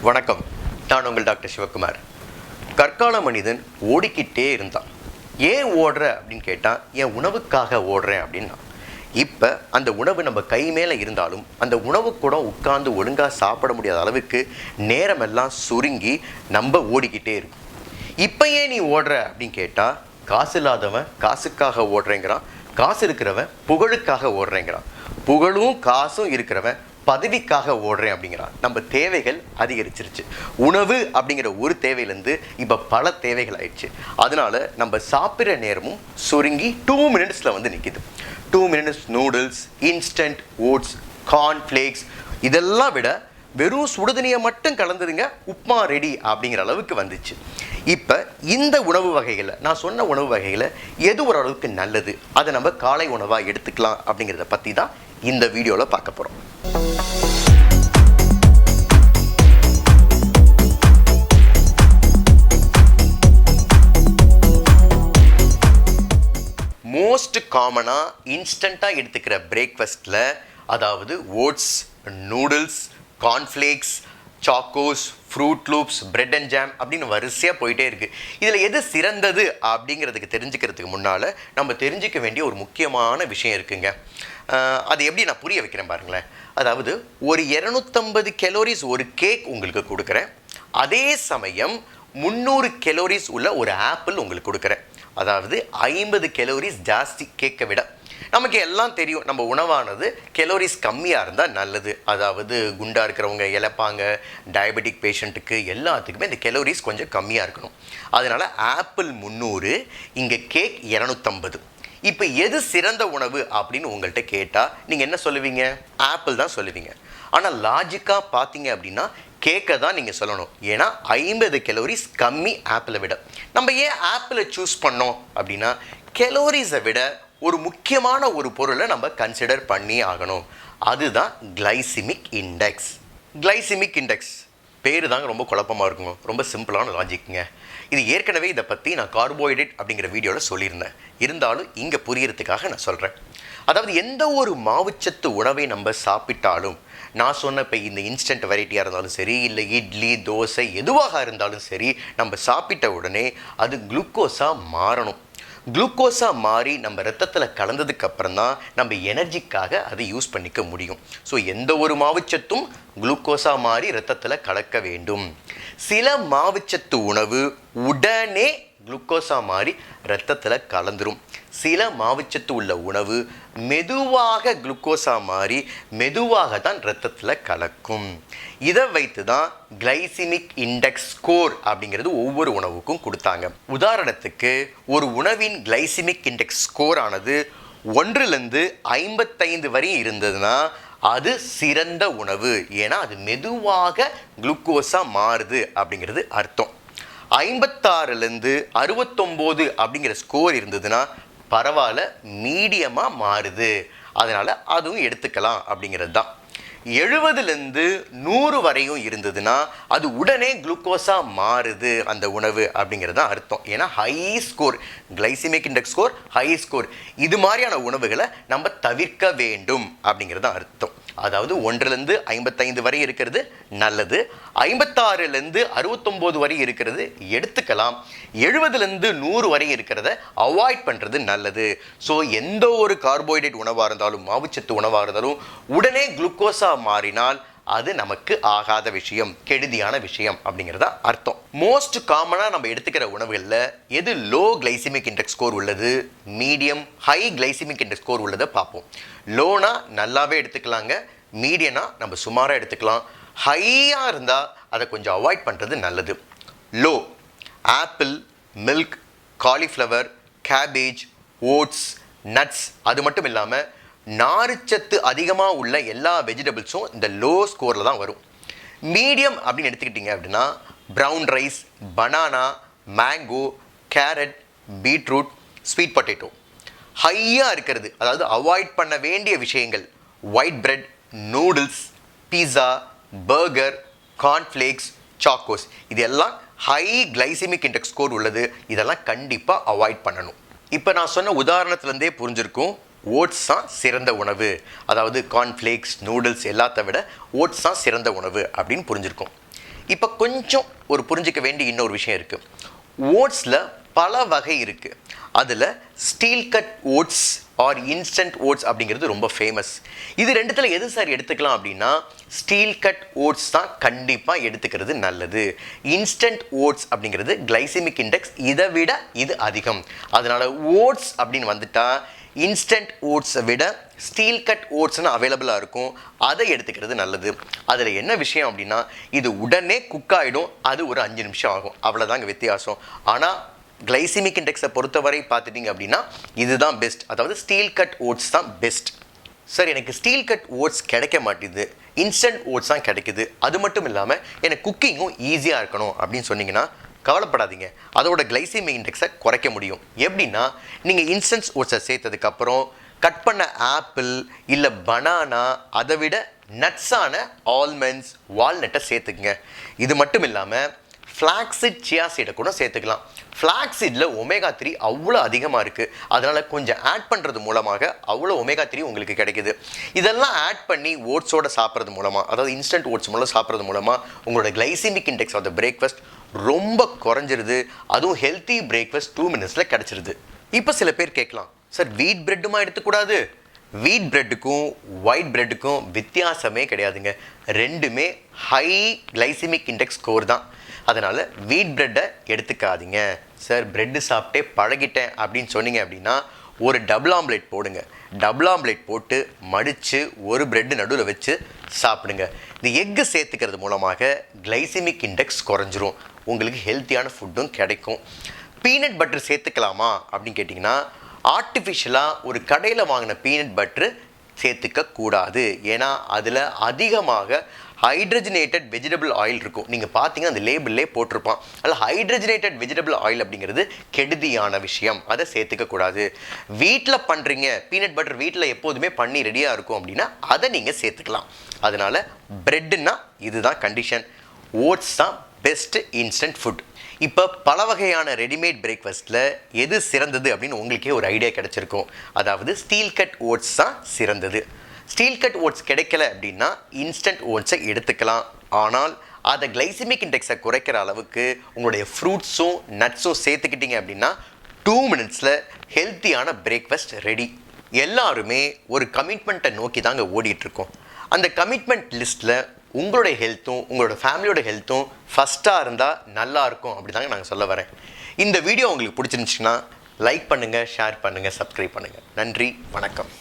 வணக்கம். நான் உங்கள் டாக்டர் சிவகுமார். கற்கால மனிதன் ஓடிக்கிட்டே இருந்தான். ஏன் ஓடுற அப்படின்னு கேட்டால், என் உணவுக்காக ஓடுறேன் அப்படின்னா. இப்போ அந்த உணவு நம்ம கை மேலே இருந்தாலும் அந்த உணவு கூட உட்கார்ந்து ஒழுங்காக சாப்பிட முடியாத அளவுக்கு நேரமெல்லாம் சுருங்கி நம்ம ஓடிக்கிட்டே இருக்கும். இப்போ ஏன் நீ ஓடுற அப்படின்னு கேட்டால், காசு இல்லாதவன் காசுக்காக ஓடுறேங்கிறான், காசு இருக்கிறவன் புகழுக்காக ஓடுறேங்கிறான், புகழும் காசும் இருக்கிறவன் பதவிக்காக ஓடுறேன் அப்படிங்கிறான். நம்ம தேவைகள் அதிகரிச்சிருச்சு. உணவு அப்படிங்கிற ஒரு தேவையிலேருந்து இப்போ பல தேவைகள் ஆயிடுச்சு. அதனால நம்ம சாப்பிட்ற நேரமும் சுருங்கி 2 மினிட்ஸில் வந்து நிற்கிது. 2 minutes noodles, instant oats, cornflakes இதெல்லாம் விட வெறும் சுடுதண்ணியை மட்டும் கலந்துருங்க, உப்மா ரெடி அப்படிங்கிற அளவுக்கு வந்துச்சு. இப்போ இந்த உணவு வகைகளை, நான் சொன்ன உணவு வகைகளை எது ஓரளவுக்கு நல்லது, அதை நம்ம காலை உணவாக எடுத்துக்கலாம் அப்படிங்கிறத பற்றி தான் இந்த வீடியோவில் பார்க்க போகிறோம். மோஸ்ட் காமனாக இன்ஸ்டண்ட்டாக எடுத்துக்கிற பிரேக்ஃபாஸ்ட்டில், அதாவது oats, noodles, cornflakes, chocos, fruit loops, bread and jam அப்படின்னு வரிசையாக போயிட்டே இருக்குது. இதில் எது சிறந்தது அப்படிங்கிறதுக்கு தெரிஞ்சுக்கிறதுக்கு முன்னால் நம்ம தெரிஞ்சிக்க வேண்டிய ஒரு முக்கியமான விஷயம் இருக்குங்க. அது எப்படி நான் புரிய வைக்கிறேன் பாருங்களேன். அதாவது ஒரு 250 கலோரிஸ் ஒரு கேக் உங்களுக்கு கொடுக்குறேன், அதே சமயம் 300 கலோரிஸ் உள்ள ஒரு ஆப்பிள் உங்களுக்கு கொடுக்குறேன். அதாவது 50 கலோரிஸ் ஜாஸ்தி கேக்கை விட. நமக்கு எல்லாம் தெரியும், நம்ம உணவானது கலோரிஸ் கம்மியாக இருந்தால் நல்லது. அதாவது குண்டாக இருக்கிறவங்க, இழப்பாங்க, டயபெட்டிக் பேஷண்ட்டுக்கு எல்லாத்துக்குமே இந்த கலோரிஸ் கொஞ்சம் கம்மியாக இருக்கணும். அதனால் ஆப்பிள் 300, இங்கே கேக் 250. இப்போ எது சிறந்த உணவு அப்படின்னு உங்கள்கிட்ட கேட்டால் நீங்கள் என்ன சொல்லுவீங்க? ஆப்பிள் தான் சொல்லுவீங்க. ஆனால் லாஜிக்காக பார்த்தீங்க அப்படின்னா கேக்கை தான் நீங்கள் சொல்லணும். ஏன்னா 50 கலோரிஸ் கம்மி ஆப்பிளை விட. நம்ம ஏன் ஆப்பிளை சூஸ் பண்ணோம் அப்படின்னா, கலோரிஸை விட ஒரு முக்கியமான ஒரு பொருளை நம்ம கன்சிடர் பண்ணி ஆகணும். அதுதான் கிளைசிமிக் இண்டெக்ஸ். கிளைசிமிக் இண்டெக்ஸ் பேர் தாங்க ரொம்ப குழப்பமாக இருக்குங்க. ரொம்ப சிம்பிளான லாஜிக்குங்க. இது ஏற்கனவே இதை பற்றி நான் கார்போஹைட்ரேட் அப்படிங்கிற வீடியோவில் சொல்லியிருந்தேன். இருந்தாலும் இங்கே புரியறதுக்காக நான் சொல்கிறேன். அதாவது எந்த ஒரு மாவுச்சத்து உணவை நம்ம சாப்பிட்டாலும், நான் சொன்ன இப்போ இந்த இன்ஸ்டன்ட் வெரைட்டியாக இருந்தாலும் சரி, இல்லை இட்லி, தோசை எதுவாக இருந்தாலும் சரி, நம்ம சாப்பிட்ட உடனே அது குளுக்கோஸாக மாறணும். குளுக்கோஸாக மாறி நம்ம ரத்தத்தில் கலந்ததுக்கப்புறம் தான் நம்ம எனர்ஜிக்காக அதை யூஸ் பண்ணிக்க முடியும். ஸோ எந்த ஒரு மாவுச்சத்தும் குளுக்கோஸாக மாறி ரத்தத்தில் கலக்க வேண்டும். சில மாவுச்சத்து உணவு உடனே குளுக்கோஸாக மாறி ரத்தத்தில் கலந்துரும். சில மாவுச்சத்து உள்ள உணவு மெதுவாக குளுக்கோஸாக மாறி மெதுவாக தான் ரத்தத்தில் கலக்கும். இதை வைத்து தான் கிளைசிமிக் இண்டெக்ஸ் ஸ்கோர் அப்படிங்கிறது ஒவ்வொரு உணவுக்கும் கொடுத்தாங்க. உதாரணத்துக்கு ஒரு உணவின் கிளைசிமிக் இண்டெக்ஸ் ஸ்கோர் ஆனது 1லேருந்து 55 வரை இருந்ததுன்னா அது சிறந்த உணவு. ஏன்னா அது மெதுவாக குளுக்கோஸாக மாறுது அப்படிங்கிறது அர்த்தம். 56லேருந்து 69 அப்படிங்கிற ஸ்கோர் இருந்ததுன்னா பரவாயில்ல, மீடியமாக மாறுது, அதனால் அதுவும் எடுத்துக்கலாம் அப்படிங்கிறது தான். 70லேருந்து 100 வரையும் இருந்ததுன்னா அது உடனே குளுக்கோஸாக மாறுது அந்த உணவு அப்படிங்கிறது தான் அர்த்தம். ஏன்னா high score, glycaemic index score high score, இது மாதிரியான உணவுகளை நம்ம தவிர்க்க வேண்டும் அப்படிங்கிறது தான் அர்த்தம். அதாவது 1லேருந்து 55 வரை இருக்கிறது நல்லது, 56லேருந்து 69 வரை இருக்கிறது எடுத்துக்கலாம், 70லேருந்து 100 வரை இருக்கிறத அவாய்ட் பண்ணுறது நல்லது. ஸோ எந்த ஒரு கார்போஹைட்ரேட் உணவாக இருந்தாலும், மாவுச்சத்து உணவாக இருந்தாலும் உடனே குளுக்கோஸாக மாறினால் அது நமக்கு ஆகாத விஷயம், கெடுதியான விஷயம் அப்படிங்கிறதா அர்த்தம். மோஸ்ட் காமனாக நம்ம எடுத்துக்கிற உணவுகளில் எது லோ கிளைசிமிக் இண்டெக்ஸ் ஸ்கோர் உள்ளது, medium, high glycaemic index score உள்ளதை பார்ப்போம். லோனா நல்லாவே எடுத்துக்கலாங்க, மீடியனா நம்ம சுமாராக எடுத்துக்கலாம், ஹையாக இருந்தால் அதை கொஞ்சம் அவாய்ட் பண்ணுறது நல்லது. Low apple, milk, cauliflower, cabbage, oats, nuts, அது மட்டும் இல்லாமல் நார்ச்சத்து அதிகமாக உள்ள எல்லா வெஜிடபிள்ஸும் இந்த லோ ஸ்கோரில் தான் வரும். மீடியம் அப்படின்னு எடுத்துக்கிட்டிங்க அப்படின்னா brown rice, banana, mango, carrot, beetroot, sweet potato. ஹையாக இருக்கிறது, அதாவது அவாய்ட் பண்ண வேண்டிய விஷயங்கள் ஒயிட் பிரெட், நூடுல்ஸ், பீஸா, பர்கர், கார்ன்ஃப்ளேக்ஸ், சாக்கோஸ், இதெல்லாம் ஹை கிளைசிமிக் இண்டெக்ஸ் ஸ்கோர் உள்ளது. இதெல்லாம் கண்டிப்பாக அவாய்ட் பண்ணணும். இப்போ நான் சொன்ன உதாரணத்துலேருந்தே புரிஞ்சிருக்கும், ஓட்ஸ் தான் சிறந்த உணவு. அதாவது கார்ன்ஃப்ளேக்ஸ், நூடுல்ஸ் எல்லாத்த விட ஓட்ஸ் தான் சிறந்த உணவு அப்படின்னு புரிஞ்சிருக்கும். இப்போ கொஞ்சம் ஒரு புரிஞ்சிக்க வேண்டிய இன்னொரு விஷயம் இருக்குது. ஓட்ஸில் பல வகை இருக்குது. அதில் steel cut oats or instant oats அப்படிங்கிறது ரொம்ப ஃபேமஸ். இது ரெண்டுத்தில் எது சார் எடுத்துக்கலாம் அப்படின்னா, ஸ்டீல் கட் ஓட்ஸ் தான் கண்டிப்பாக எடுத்துக்கிறது நல்லது. இன்ஸ்டன்ட் ஓட்ஸ் அப்படிங்கிறது கிளைசிமிக் இண்டெக்ஸ் இதை விட இது அதிகம். அதனால் ஓட்ஸ் அப்படின்னு வந்துட்டா இன்ஸ்டன்ட் ஓட்ஸை விட ஸ்டீல் கட் ஓட்ஸ்னு அவைலபிளாக இருக்கும், அதை எடுத்துக்கிறது நல்லது. அதில் என்ன விஷயம் அப்படின்னா, இது உடனே குக் ஆகிடும், அது ஒரு 5 நிமிஷம் ஆகும், அவ்வளோதாங்க வித்தியாசம். ஆனால் கிளைசிமிக் இண்டெக்ஸை பொறுத்தவரை பார்த்துட்டிங்க அப்படின்னா இதுதான் பெஸ்ட். அதாவது ஸ்டீல் கட் ஓட்ஸ் தான் பெஸ்ட். சார் எனக்கு ஸ்டீல் கட் ஓட்ஸ் கிடைக்க மாட்டேது, இன்ஸ்டன்ட் ஓட்ஸ் தான் கிடைக்குது, அது மட்டும் இல்லாமல் எனக்கு குக்கிங்கும் ஈஸியாக இருக்கணும் அப்படின்னு சொன்னீங்கன்னா கவலைப்படாதீங்க, அதோட கிளைசிமிக் இண்டெக்ஸை குறைக்க முடியும். எப்படின்னா, நீங்கள் இன்ஸ்டன்ட் ஓட்ஸை சேர்த்ததுக்கப்புறம் கட் பண்ண ஆப்பிள் இல்லை பனானா, அதை விட நட்ஸான ஆல்மண்ட்ஸ் வால்நட்டை சேர்த்துக்குங்க. இது மட்டும் இல்லாமல் ஃப்ளாக்ஸீட் சியா சீடை கூட சேர்த்துக்கலாம். ஃப்ளாக்ஸீடில் ஒமேகா 3 அவ்வளோ அதிகமாக இருக்குது, அதனால் கொஞ்சம் ஆட் பண்ணுறது மூலமாக அவ்வளோ ஒமேகா 3 உங்களுக்கு கிடைக்குது. இதெல்லாம் ஆட் பண்ணி ஓட்ஸோடு சாப்பிட்றது மூலமாக, அதாவது இன்ஸ்டன்ட் ஓட்ஸ் மூலம் சாப்பிட்றது மூலமாக உங்களோட glycemic index of the breakfast ரொம்ப குறைஞ்சிருது. அதுவும் ஹெல்த்தி பிரேக்ஃபாஸ்ட் 2 மினிட்ஸில் கிடச்சிருது. இப்போ சில பேர் கேட்கலாம், சார் வீட் பிரெட்டுமா எடுத்துக்கூடாது? வீட் பிரெட்டுக்கும் ஒயிட் பிரெட்டுக்கும் வித்தியாசமே கிடையாதுங்க. ரெண்டுமே ஹை கிளைசிமிக் இண்டெக்ஸ் ஸ்கோர் தான். அதனால் வீட் பிரெட்டை எடுத்துக்காதீங்க. சார் பிரெட்டு சாப்பிட்டே பழகிட்டேன் அப்படின்னு சொன்னீங்க அப்படின்னா ஒரு டபுள் ஆம்லேட் போடுங்க. டபுள் ஆம்லேட் போட்டு மடித்து ஒரு பிரெட்டு நடுவில் வச்சு சாப்பிடுங்க. இந்த எக்கு சேர்த்துக்கிறது மூலமாக கிளைசிமிக் இண்டெக்ஸ் குறைஞ்சிரும், உங்களுக்கு ஹெல்த்தியான ஃபுட்டும் கிடைக்கும். பீனட் பட்டர் சேர்த்துக்கலாமா அப்படின்னு கேட்டிங்கன்னா, ஆர்டிஃபிஷியலாக ஒரு கடையில் வாங்கின பீனட் பட்டரு சேர்த்துக்க கூடாது. ஏன்னா அதில் அதிகமாக ஹைட்ரஜனேட்டட் வெஜிடபிள் ஆயில் இருக்கும். நீங்கள் பார்த்தீங்கன்னா அந்த லேபிள்லே போட்டிருப்பான். அதில் ஹைட்ரஜனேட்டட் வெஜிடபிள் ஆயில் அப்படிங்கிறது கெடுதியான விஷயம், அதை சேர்த்துக்கக்கூடாது. வீட்டில் பண்ணுறீங்க, பீனட் பட்டர் வீட்டில் எப்போதுமே பண்ணி ரெடியாக இருக்கும் அப்படின்னா அதை நீங்கள் சேர்த்துக்கலாம். அதனால் பிரெட்டுன்னா இதுதான் கண்டிஷன். ஓட்ஸ் தான் பெஸ்ட்டு இன்ஸ்டன்ட் ஃபுட். இப்போ பல வகையான ரெடிமேட் பிரேக்ஃபாஸ்ட்டில் எது சிறந்தது அப்படின்னு உங்களுக்கே ஒரு ஐடியா கிடச்சிருக்கும். அதாவது ஸ்டீல் கட் ஓட்ஸ் தான் சிறந்தது. ஸ்டீல் கட் ஓட்ஸ் கிடைக்கல அப்படின்னா இன்ஸ்டன்ட் ஓட்ஸை எடுத்துக்கலாம். ஆனால் அதை கிளைசிமிக் இண்டெக்ஸை குறைக்கிற அளவுக்கு உங்களுடைய ஃப்ரூட்ஸும் நட்ஸும் சேர்த்துக்கிட்டீங்க அப்படின்னா 2 மினிட்ஸில் ஹெல்த்தியான பிரேக்ஃபாஸ்ட் ரெடி. எல்லாருமே ஒரு கமிட்மெண்ட்டை நோக்கி தாங்க ஓடிட்டுருக்கோம். அந்த கமிட்மெண்ட் லிஸ்ட்டில் உங்களுடைய ஹெல்த்தும் உங்களோட ஃபேமிலியோட ஹெல்த்தும் ஃபஸ்ட்டாக இருந்தால் நல்லாயிருக்கும் அப்படி தாங்க நாங்கள் சொல்ல வரேன். இந்த வீடியோ உங்களுக்கு பிடிச்சிருந்துச்சுன்னா லைக் பண்ணுங்கள், ஷேர் பண்ணுங்கள், சப்ஸ்கிரைப் பண்ணுங்கள். நன்றி, வணக்கம்.